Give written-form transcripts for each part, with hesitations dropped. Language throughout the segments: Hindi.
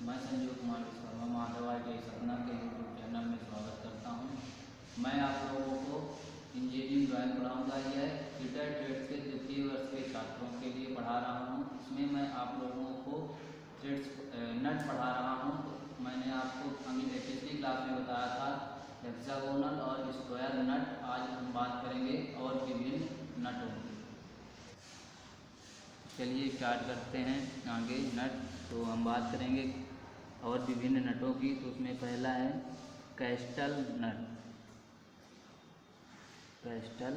मैं संजीव कुमार शर्मा माधव ITI सतना के यूट्यूब चैनल में स्वागत करता हूं। मैं आप लोगों को इंजीनियरिंग ड्राइंग पढ़ाऊँगा। यह फिटर ट्रेड्स के द्वितीय वर्ष के छात्रों के लिए पढ़ा रहा हूं। इसमें मैं आप लोगों को ट्रेड्स नट पढ़ा रहा हूं। तो मैंने आपको पिछली क्लास में बताया था हेक्सागोनल और स्क्वायर नट। आज हम बात करेंगे और विभिन्न नटों की। चलिए स्टार्ट करते हैं आगे नट। तो हम बात करेंगे और विभिन्न नटों की। तो उसमें पहला है कैस्टल नट। कैस्टल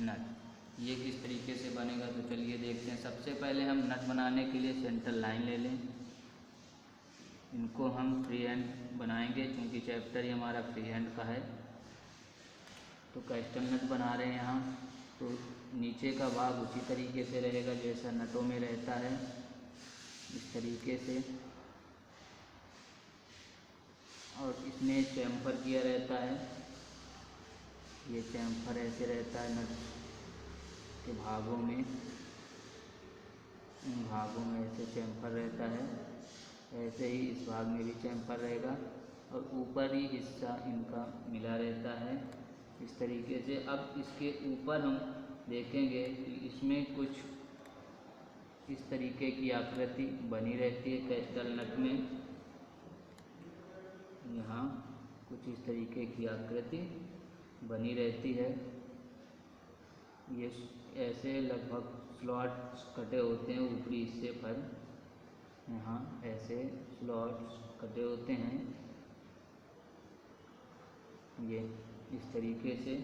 नट ये किस तरीके से बनेगा तो चलिए देखते हैं। सबसे पहले हम नट बनाने के लिए सेंटर लाइन ले लें। इनको हम फ्री हैंड बनाएंगे क्योंकि चैप्टर ही हमारा फ्री हैंड का है। तो कैस्टल नट बना रहे हैं यहाँ। तो नीचे का भाग उसी तरीके से रहेगा जैसा नटों में रहता है, इस तरीके से। और इसमें चैम्फर किया रहता है। ये चैम्फर ऐसे रहता है नट के भागों में, इन भागों में ऐसे चैम्फर रहता है। ऐसे ही इस भाग में भी चैम्फर रहेगा और ऊपरी हिस्सा इनका मिला रहता है इस तरीके से। अब इसके ऊपर हम देखेंगे कि इसमें कुछ इस तरीके की आकृति बनी रहती है कैस्टल नट में। यहाँ कुछ इस तरीके की आकृति बनी रहती है। ये ऐसे लगभग स्लॉट्स कटे होते हैं ऊपरी हिस्से पर। यहाँ ऐसे स्लॉट्स कटे होते हैं ये इस तरीके से।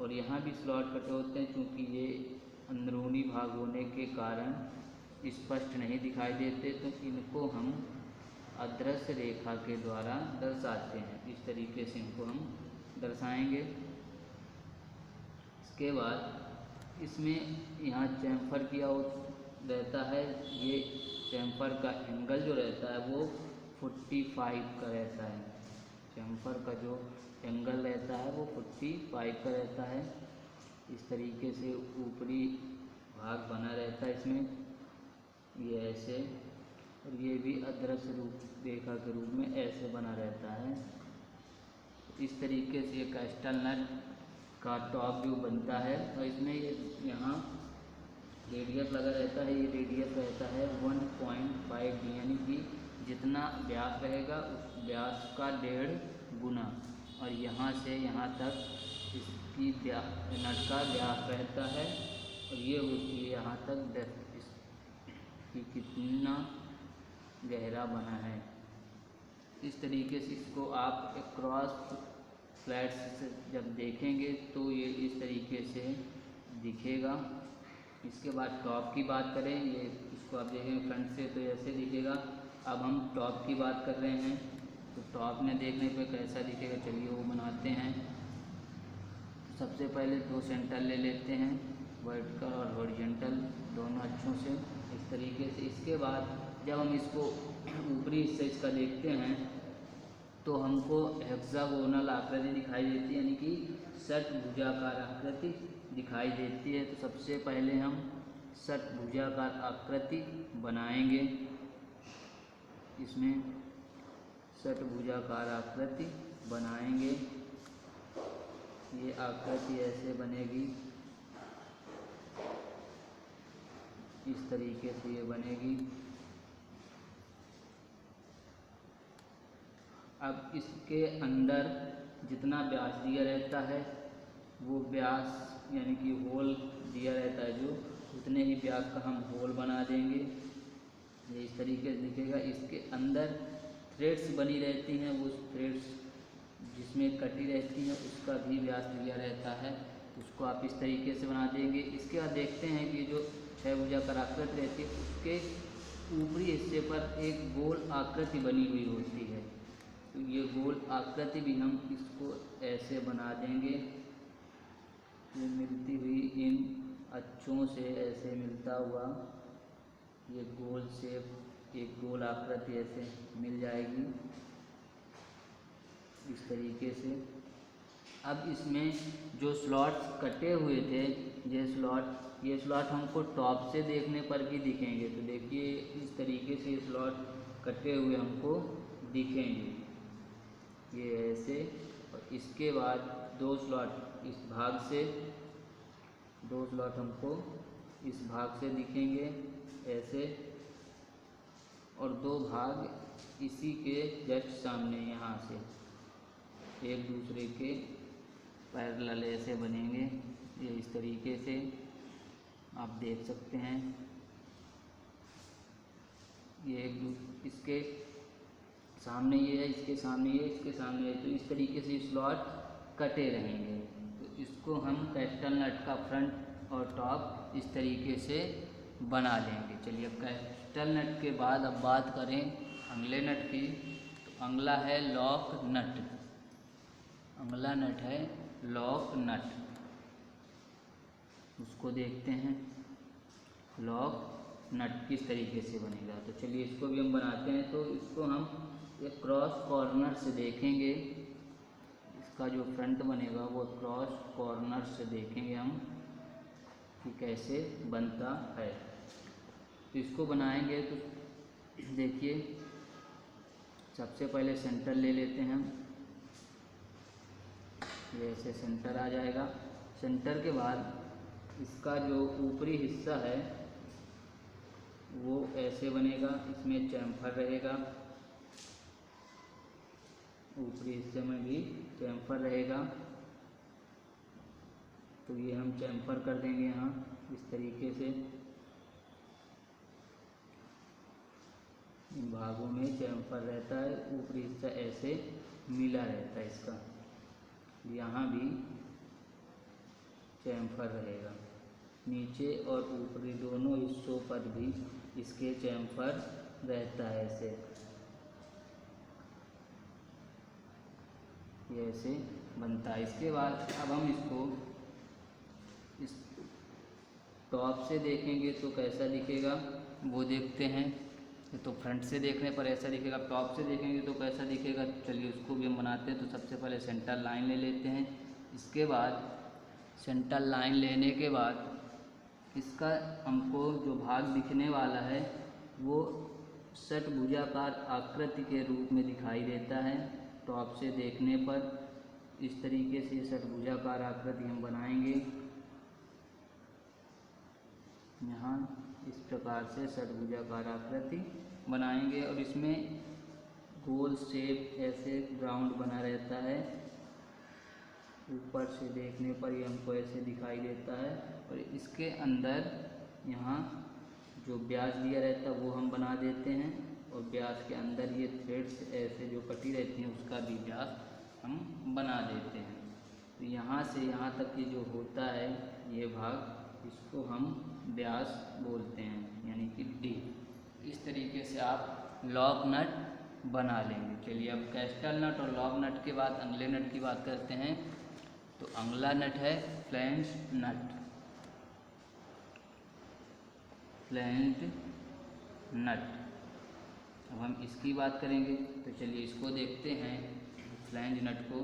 और यहाँ भी स्लॉट कटे होते हैं क्योंकि ये अंदरूनी भाग होने के कारण स्पष्ट नहीं दिखाई देते। तो इनको हम अदृश्य रेखा के द्वारा दर्शाते हैं। इस तरीके से इनको हम दर्शाएंगे। इसके बाद इसमें यहाँ चैम्फर किया रहता है। ये चैम्फर का एंगल जो रहता है वो 45 का रहता है। चैम्फर का जो एंगल रहता है वो 45 का रहता है। इस तरीके से ऊपरी भाग बना रहता है इसमें, ये ऐसे। और ये भी अदृश्य रूप रेखा के रूप में ऐसे बना रहता है। इस तरीके से ये कैस्टल नट का टॉप व्यू बनता है। और इसमें ये यहाँ रेडियस लगा रहता है। ये रेडियस रहता है 1.5 यानी कि जितना व्यास रहेगा उस व्यास का 1.5 गुना। और यहाँ से यहाँ तक इसकी नट का व्यास रहता है। और ये होती है यहाँ तक डेप्थ इसकी कितना गहरा बना है। इस तरीके से इसको आप क्रॉस फ्लैट्स से जब देखेंगे तो ये इस तरीके से दिखेगा। इसके बाद टॉप की बात करें, ये इसको आप देखेंगे फ्रंट से तो ऐसे दिखेगा। अब हम टॉप की बात कर रहे हैं तो टॉप में देखने पे कैसा दिखेगा चलिए वो बनाते हैं। सबसे पहले 2 सेंटर ले लेते हैं, वर्टिकल और हॉरिजॉन्टल दोनों अक्षों से इस तरीके से। इसके बाद जब हम इसको ऊपरी हिस्से इसका देखते हैं तो हमको हेक्सागोनल आकृति दिखाई देती है, यानी कि षटभुजाकार आकृति दिखाई देती है। तो सबसे पहले हम षटभुजाकार आकृति बनाएंगे। इसमें षटभुजाकार आकृति बनाएंगे। ये आकृति ऐसे बनेगी, इस तरीके से ये बनेगी। अब इसके अंदर जितना व्यास दिया रहता है वो व्यास यानी कि होल दिया रहता है जो, उतने ही व्यास का हम होल बना देंगे। ये इस तरीके से दिखेगा। इसके अंदर थ्रेड्स बनी रहती हैं, वो थ्रेड्स जिसमें कटी रहती हैं उसका भी व्यास दिया रहता है। उसको आप इस तरीके से बना देंगे। इसके बाद देखते हैं कि जो 6 भुजाकार आकृति रहती है उसके ऊपरी हिस्से पर एक गोल आकृति बनी हुई होती है। तो ये गोल आकृति भी हम इसको ऐसे बना देंगे। ये मिलती हुई इन अक्षों से ऐसे मिलता हुआ ये गोल शेप, एक गोल आकृति ऐसे मिल जाएगी इस तरीके से। अब इसमें जो स्लॉट्स कटे हुए थे ये स्लॉट ये स्लॉट हमको टॉप से देखने पर भी दिखेंगे। तो देखिए इस तरीके से ये स्लॉट कटे हुए हमको दिखेंगे, ये ऐसे। और इसके बाद 2 स्लॉट इस भाग से, 2 स्लॉट हमको इस भाग से दिखेंगे ऐसे, और 2 भाग इसी के जस्ट सामने यहाँ से एक दूसरे के पैरेलल ऐसे बनेंगे। ये इस तरीके से आप देख सकते हैं। ये इसके सामने ये है, इसके सामने ये, इसके सामने ये, तो इस तरीके से स्लॉट कटे रहेंगे। तो इसको हम कैस्टल नट का फ्रंट और टॉप इस तरीके से बना लेंगे। चलिए अब कैस्टल नट के बाद अब बात करें अगले नट की। तो अगला है लॉक नट। अगला नट है लॉक नट, उसको देखते हैं लॉक नट किस तरीके से बनेगा। तो चलिए इसको भी हम बनाते हैं। तो इसको हम एक क्रॉस कॉर्नर से देखेंगे, इसका जो फ्रंट बनेगा वो क्रॉस कॉर्नर से देखेंगे हम कि कैसे बनता है। तो इसको बनाएंगे तो देखिए सबसे पहले सेंटर ले लेते हैं हम, ये ऐसे सेंटर आ जाएगा। सेंटर के बाद इसका जो ऊपरी हिस्सा है वो ऐसे बनेगा, इसमें चैम्फर रहेगा, ऊपरी हिस्से में भी चैम्फर रहेगा। तो ये हम चैम्फर कर देंगे यहाँ इस तरीके से, इन भागों में चैम्फर रहता है, ऊपरी हिस्सा ऐसे मिला रहता है इसका, यहाँ भी चैम्फर रहेगा, नीचे और ऊपरी दोनों हिस्सों पर भी इसके चैम्फर रहता है ऐसे, ये ऐसे बनता है। इसके बाद अब हम इसको इस टॉप से देखेंगे तो कैसा दिखेगा वो देखते हैं। तो फ्रंट से देखने पर ऐसा दिखेगा, टॉप से देखेंगे तो कैसा दिखेगा। चलिए उसको भी हम बनाते हैं। तो सबसे पहले सेंटर लाइन ले लेते हैं। इसके बाद सेंटर लाइन लेने के बाद इसका हमको जो भाग दिखने वाला है वो षटभुजाकार आकृति के रूप में दिखाई देता है। टॉप से देखने पर इस तरीके से षटभुजाकार आकृति हम बनाएंगे, यहाँ इस प्रकार से षटभुजाकार आकृति बनाएंगे और इसमें गोल शेप ऐसे राउंड बना रहता है। ऊपर से देखने पर ये हमको ऐसे दिखाई देता है और इसके अंदर यहाँ जो व्यास दिया रहता है वो हम बना देते हैं और व्यास के अंदर ये थ्रेड्स ऐसे जो कटी रहती हैं उसका भी व्यास हम बना देते हैं। तो यहाँ से यहाँ तक ये जो होता है ये भाग, इसको हम व्यास बोलते हैं, यानी कि डी। इस तरीके से आप लॉक नट बना लेंगे। चलिए अब कैस्टल नट और लॉक नट के बाद अगले नट की बात करते हैं। तो अगला नट है फ्लैंज नट। फ्लैंज नट, अब हम इसकी बात करेंगे। तो चलिए इसको देखते हैं फ्लैंज नट को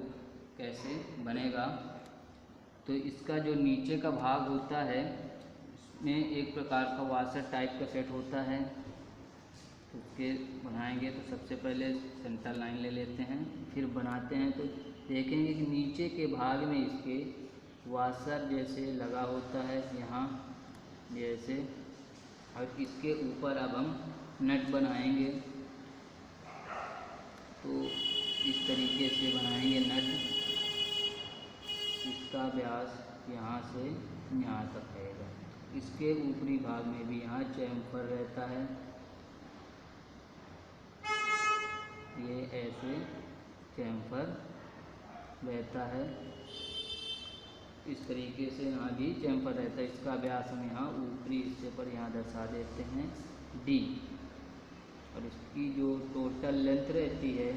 कैसे बनेगा। तो इसका जो नीचे का भाग होता है इसमें एक प्रकार का वाशर टाइप का सेट होता है। तो उसके बनाएंगे तो सबसे पहले सेंटर लाइन ले लेते हैं, फिर बनाते हैं। तो देखेंगे कि नीचे के भाग में इसके वाशर जैसे लगा होता है यहाँ जैसे, और इसके ऊपर अब हम नट बनाएंगे। तो इस तरीके से बनाएंगे नट, इसका व्यास यहाँ से यहाँ तक रहेगा। इसके ऊपरी भाग में भी यहाँ चैम्फर रहता है, ये ऐसे चैम्फर रहता है। इस तरीके से यहाँ भी चैम्फर रहता है। इसका व्यास हम यहाँ ऊपरी हिस्से पर यहाँ दर्शा देते हैं डी, और इसकी जो टोटल लेंथ रहती है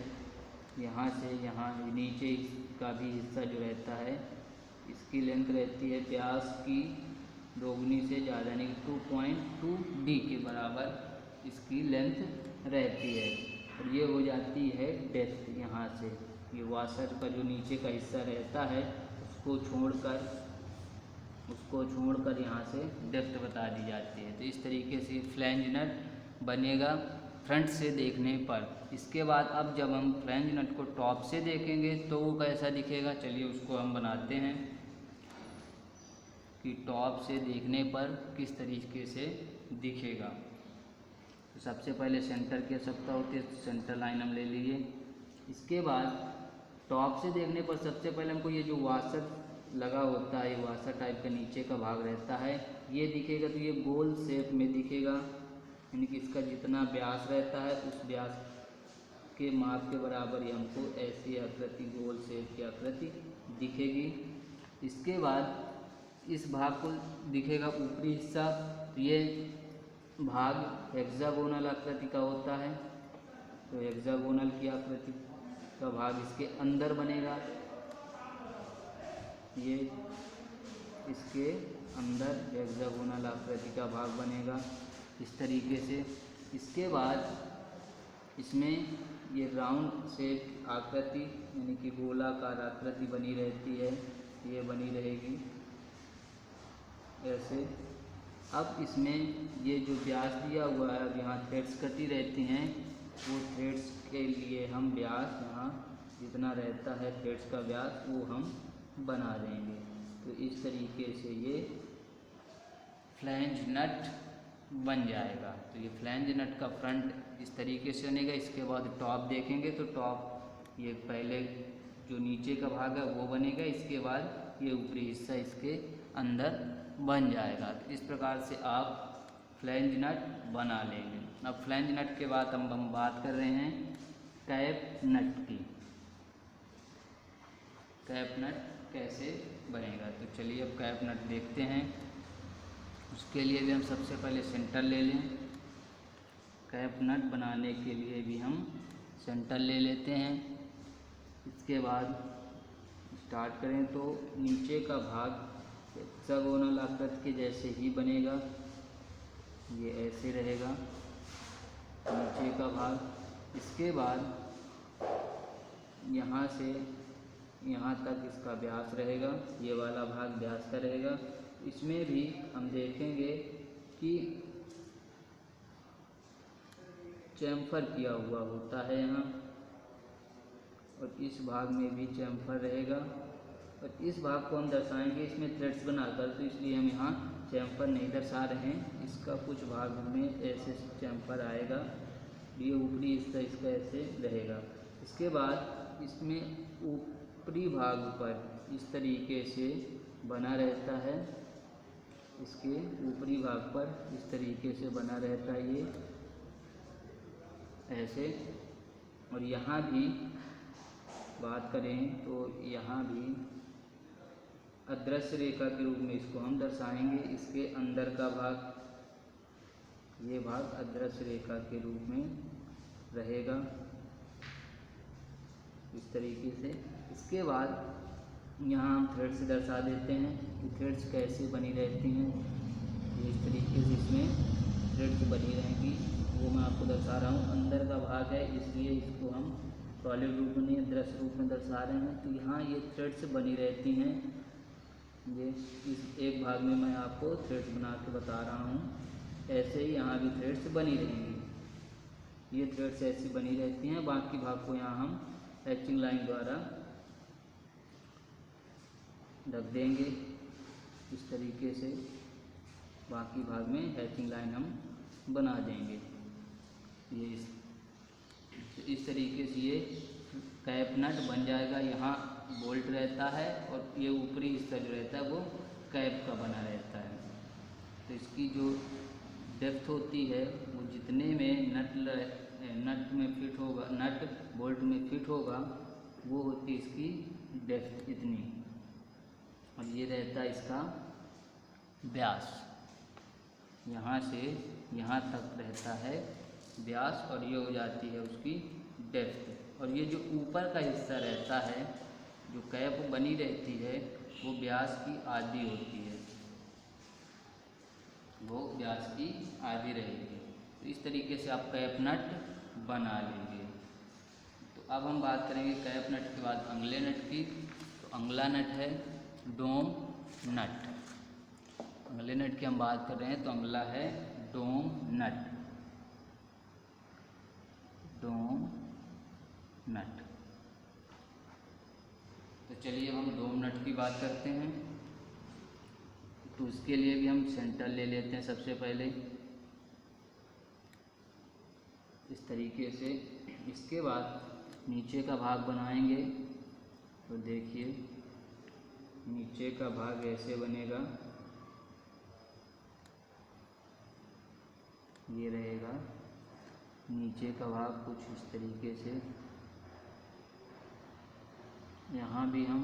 यहाँ से यहाँ नीचे का भी हिस्सा जो रहता है इसकी लेंथ रहती है व्यास की दोगुनी से ज़्यादा, यानी 2.2 डी के बराबर इसकी लेंथ रहती है। और ये हो जाती है डेप्थ। यहाँ से ये वाशर का जो नीचे का हिस्सा रहता है उसको छोड़कर उसको छोड़कर यहाँ से डेप्थ बता दी जाती है। तो इस तरीके से फ्लैंज नट बनेगा फ्रंट से देखने पर। इसके बाद अब जब हम फ्लैंज नट को टॉप से देखेंगे तो वो कैसा दिखेगा, चलिए उसको हम बनाते हैं कि टॉप से देखने पर किस तरीके से दिखेगा। तो सबसे पहले सेंटर की आवश्यकता होती है, सेंटर लाइन हम ले लीजिए। इसके बाद टॉप से देखने पर सबसे पहले हमको ये जो वाशर लगा होता है, ये वाशर टाइप का नीचे का भाग रहता है, ये दिखेगा। तो ये गोल शेप में दिखेगा, यानी कि इसका जितना व्यास रहता है उस व्यास के माप के बराबर ही हमको ऐसी आकृति, गोल शेप की आकृति दिखेगी। इसके बाद इस भाग को दिखेगा ऊपरी हिस्सा, तो ये भाग हेक्सागोनल आकृति का होता है। तो हेक्सागोनल की आकृति का भाग इसके अंदर बनेगा, ये इसके अंदर हेक्सागोनल आकृति का भाग बनेगा इस तरीके से। इसके बाद इसमें ये राउंड शेप आकृति यानी कि गोलाकार आकृति बनी रहती है, ये बनी रहेगी ऐसे। अब इसमें ये जो व्यास दिया हुआ है, अब यहाँ थ्रेड्स कटी रहती हैं, वो थ्रेड्स के लिए हम व्यास यहाँ जितना रहता है थ्रेड्स का व्यास वो हम बना देंगे। तो इस तरीके से ये फ्लैंज नट बन जाएगा। तो ये फ्लैंज नट का फ्रंट इस तरीके से बनेगा। इसके बाद टॉप देखेंगे तो टॉप ये पहले जो नीचे का भाग है वो बनेगा, इसके बाद ये ऊपरी हिस्सा इसके अंदर बन जाएगा। तो इस प्रकार से आप फ्लैंज नट बना लेंगे। अब फ्लैंज नट के बाद हम बात कर रहे हैं कैप नट की। कैप नट कैसे बनेगा, तो चलिए अब कैप नट देखते हैं। उसके लिए भी हम सबसे पहले सेंटर ले लें। कैप नट बनाने के लिए भी हम सेंटर ले लेते हैं। इसके बाद स्टार्ट करें तो नीचे का भाग हेक्सागोनल आकृति के जैसे ही बनेगा, ये ऐसे रहेगा नीचे का भाग। इसके बाद यहाँ से यहाँ तक इसका व्यास रहेगा, ये वाला भाग व्यास का रहेगा। इसमें भी हम देखेंगे कि चैम्फर किया हुआ होता है यहाँ, और इस भाग में भी चैम्फर रहेगा। और इस भाग को हम दर्शाएंगे इसमें थ्रेड्स बनाकर, तो इसलिए हम यहाँ चैम्फर नहीं दर्शा रहे हैं। इसका कुछ भाग में ऐसे चैम्फर आएगा, ये ऊपरी हिस्सा इसका ऐसे रहेगा। इसके बाद इसमें ऊपरी भाग पर इस तरीके से बना रहता है, इसके ऊपरी भाग पर इस तरीके से बना रहता है ये ऐसे। और यहाँ भी बात करें तो यहाँ भी अदृश्य रेखा के रूप में इसको हम दर्शाएंगे। इसके अंदर का भाग, ये भाग अदृश्य रेखा के रूप में रहेगा इस तरीके से। इसके बाद यहाँ हम थ्रेड्स दर्शा देते हैं कि थ्रेड्स कैसे बनी रहती हैं। ये इस तरीके से इसमें थ्रेड्स बनी रहेंगी, वो मैं आपको दर्शा रहा हूँ। अंदर का भाग है इसलिए इसको हम सॉलिड रूप में नहीं दृश्य रूप में दर्शा रहे हैं। तो यहाँ ये थ्रेड्स बनी रहती हैं, ये इस एक भाग में मैं आपको थ्रेड्स बना के बता रहा हूँ। ऐसे ही यहाँ भी थ्रेड्स बनी रहेंगी, ये थ्रेड्स ऐसी बनी रहती हैं। बाकी भाग को यहाँ हम हैचिंग लाइन द्वारा ढक देंगे इस तरीके से। बाकी भाग में हैचिंग लाइन हम बना देंगे। ये इस तरीके से ये कैप नट बन जाएगा। यहाँ बोल्ट रहता है और ये ऊपरी हिस्सा जो रहता है वो कैप का बना रहता है। तो इसकी जो डेप्थ होती है वो जितने में नट में फिट होगा, नट बोल्ट में फिट होगा, वो होती है इसकी डेप्थ इतनी। और ये रहता है इसका व्यास, यहाँ से यहाँ तक रहता है व्यास, और ये हो जाती है उसकी डेप्थ। और ये जो ऊपर का हिस्सा रहता है, जो कैप बनी रहती है, वो व्यास की आधी होती है, वो व्यास की आधी रहेगी। तो इस तरीके से आप कैप नट बना लेंगे। तो अब हम बात करेंगे कैप नट के बाद अगले नट की। तो अगला नट है डोम नट। अगले नट की हम बात कर रहे हैं तो अगला है डोम नट। डोम नट। तो चलिए हम डोम नट की बात करते हैं। तो उसके लिए भी हम सेंटर ले लेते हैं सबसे पहले इस तरीके से। इसके बाद नीचे का भाग बनाएंगे। तो देखिए नीचे का भाग ऐसे बनेगा, ये रहेगा नीचे का भाग कुछ इस तरीके से। यहाँ भी हम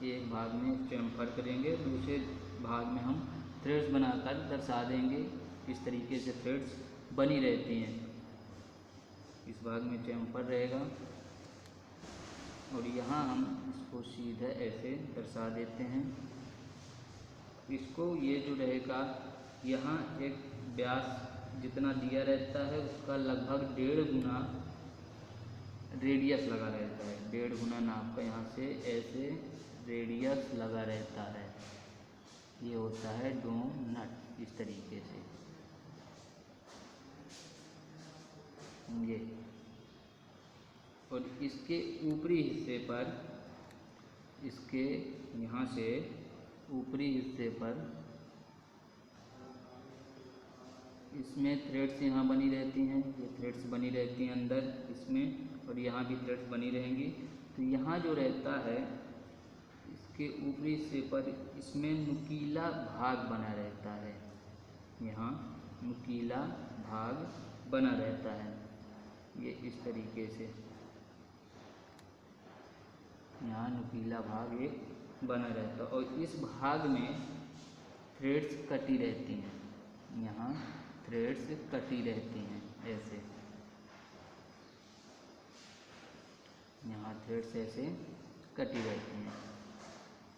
एक भाग में चैम्फर करेंगे, दूसरे भाग में हम थ्रेड्स बनाकर दर्शा देंगे। इस तरीके से थ्रेड्स बनी रहती हैं। इस भाग में चैम्फर रहेगा और यहाँ हम इसको सीधा ऐसे दर्शा देते हैं। इसको ये जो रहेगा यहाँ एक व्यास जितना दिया रहता है उसका लगभग 1.5 गुना रेडियस लगा रहता है। 1.5 गुना नाप का यहाँ से ऐसे रेडियस लगा रहता है। ये होता है डोम नट इस तरीके से। ये और इसके ऊपरी हिस्से पर, इसके यहाँ से ऊपरी हिस्से पर इसमें थ्रेड्स यहाँ बनी रहती हैं। ये थ्रेड्स बनी रहती हैं अंदर इसमें, और यहाँ भी थ्रेड्स बनी रहेंगी। तो यहाँ जो रहता है इसके ऊपरी हिस्से पर इसमें नुकीला भाग बना रहता है। यहाँ नुकीला भाग बना रहता है। ये इस तरीके से यहाँ नुकीला भाग एक बना रहता है और इस भाग में थ्रेड्स कटी रहती हैं। यहाँ थ्रेड्स कटी रहती हैं ऐसे। यहाँ थ्रेड्स ऐसे कटी रहती हैं।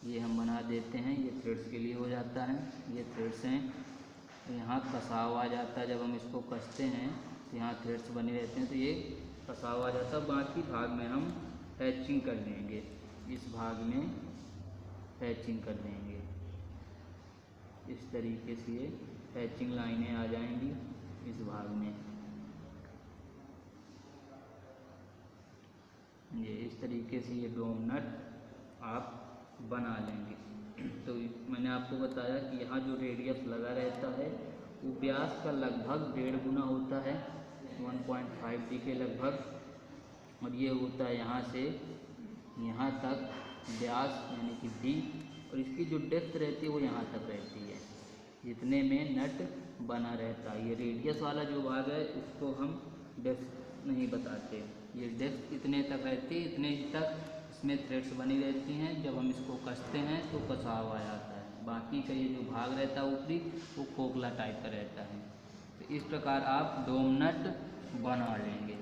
ये हम बना देते हैं। ये थ्रेड्स के लिए हो जाता है। ये थ्रेड्स हैं। यहाँ कसाव आ जाता है। जब हम इसको कसते हैं तो यहाँ थ्रेड्स बने रहते हैं, तो ये कसाव आ जाता है। बाकी भाग में हम हैचिंग कर लेंगे। इस भाग में हैचिंग कर देंगे। इस तरीके से ये हैचिंग लाइनें आ जाएंगी इस भाग में। ये इस तरीके से ये डोम नट आप बना लेंगे। तो मैंने आपको बताया कि यहाँ जो रेडियस लगा रहता है वो व्यास का लगभग 1.5 गुना होता है, 1.5D के लगभग। और ये होता है यहाँ से यहाँ तक व्यास यानी कि D, और इसकी जो डेप्थ रहती है वो यहाँ तक रहती है। जितने में नट बना रहता है। ये रेडियस वाला जो भाग है इसको हम डेप्थ नहीं बताते। ये डेप्थ इतने तक रहती है, इतने तक इसमें थ्रेड्स बनी रहती हैं। जब हम इसको कसते हैं तो कसाव आ जाता है। बाकी का ये जो भाग रहता है ऊपरी वो खोखला टाइप का रहता है। तो इस प्रकार आप डोम नट बना लेंगे।